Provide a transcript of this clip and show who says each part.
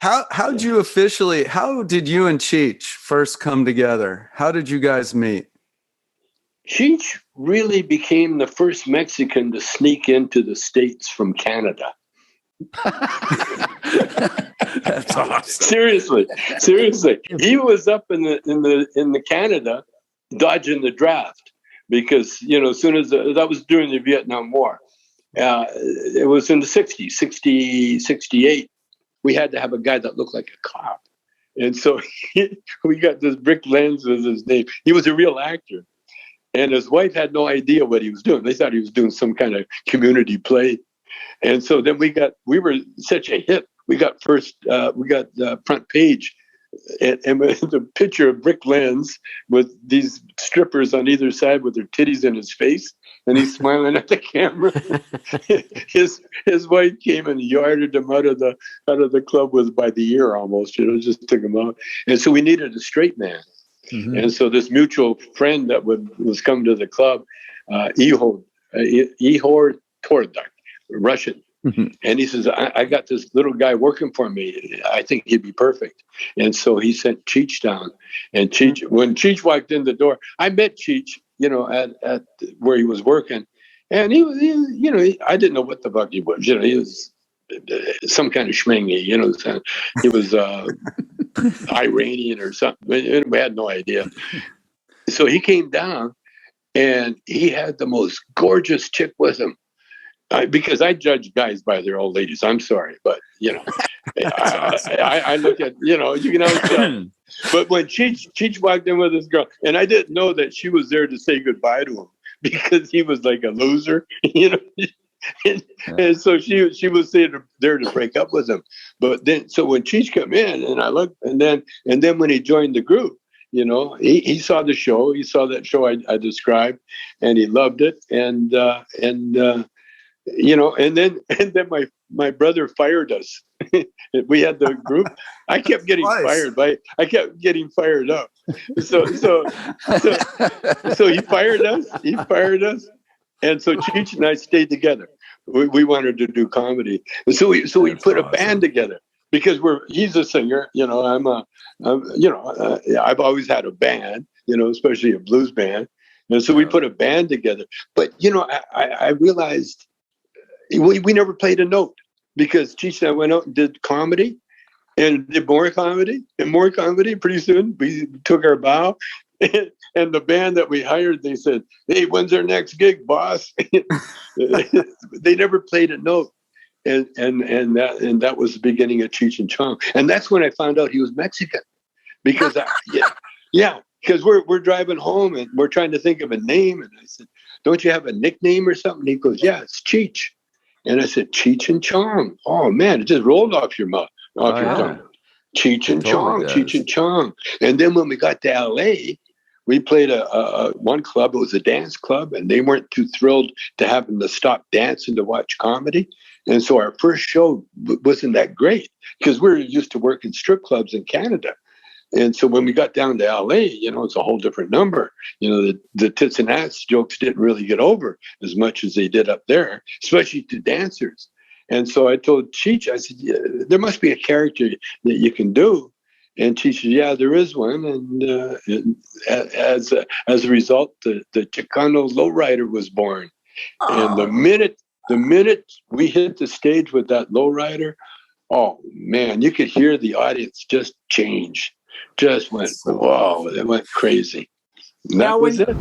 Speaker 1: How did you and Cheech first come together? How did you guys meet?
Speaker 2: Cheech really became the first Mexican to sneak into the States from Canada.
Speaker 1: That's awesome.
Speaker 2: Seriously. He was up in the Canada dodging the draft because, as soon as that was during the Vietnam War. It was in the 60s, 68. We had to have a guy that looked like a cop. And so we got this Brick Lenz was his name. He was a real actor. And his wife had no idea what he was doing. They thought he was doing some kind of community play. And so then we were such a hit. We got front page and the picture of Brick Lenz with these strippers on either side with their titties in his face. And he's smiling at the camera. His wife came and yarded him out of the club by the ear almost, just took him out. And so we needed a straight man. Mm-hmm. And so this mutual friend that was coming to the club, Ihor Tordak, Russian. Mm-hmm. And he says, I got this little guy working for me. I think he'd be perfect. And so he sent Cheech down. And Cheech, when Cheech walked in the door, I met Cheech, at where he was working. And he I didn't know what the fuck he was. He was some kind of schmingy, he was Iranian or something. We had no idea. So he came down and he had the most gorgeous chick with him. Because I judge guys by their old ladies. I'm sorry, but I look at you can always tell. But when Cheech walked in with this girl, and I didn't know that she was there to say goodbye to him because he was like a loser, and so she was there to break up with him. But then, so when Cheech come in, and I looked, and then when he joined the group, he saw the show, he saw that show I described, and he loved it, and then my brother fired us. We had the group. I kept getting fired I kept getting fired up. So he fired us. And so Cheech and I stayed together. We wanted to do comedy. And so we put a band together because he's a singer, I've always had a band, especially a blues band. And so we put a band together. But I realized we never played a note because Cheech and I went out and did comedy and did more comedy and more comedy. Pretty soon we took our bow and the band that we hired, they said, "Hey, when's our next gig, boss?" They never played a note. And that was the beginning of Cheech and Chong. And that's when I found out he was Mexican because because we're driving home and we're trying to think of a name. And I said, "Don't you have a nickname or something?" He goes, "Yeah, it's Cheech." And I said, "Cheech and Chong." Oh man, it just rolled off your mouth, your tongue. Cheech and Chong, Cheech and Chong. And then when we got to LA, we played a one club. It was a dance club, and they weren't too thrilled to have them to stop dancing to watch comedy. And so our first show wasn't that great because we were used to working strip clubs in Canada. And so when we got down to LA, it's a whole different number. The tits and ass jokes didn't really get over as much as they did up there, especially to dancers. And so I told Cheech, I said, there must be a character that you can do. And Cheech said, yeah, there is one. And as a result, the Chicano Lowrider was born. And the minute we hit the stage with that Lowrider, oh man, you could hear the audience just change. Just went, wow, it went crazy. And that was it.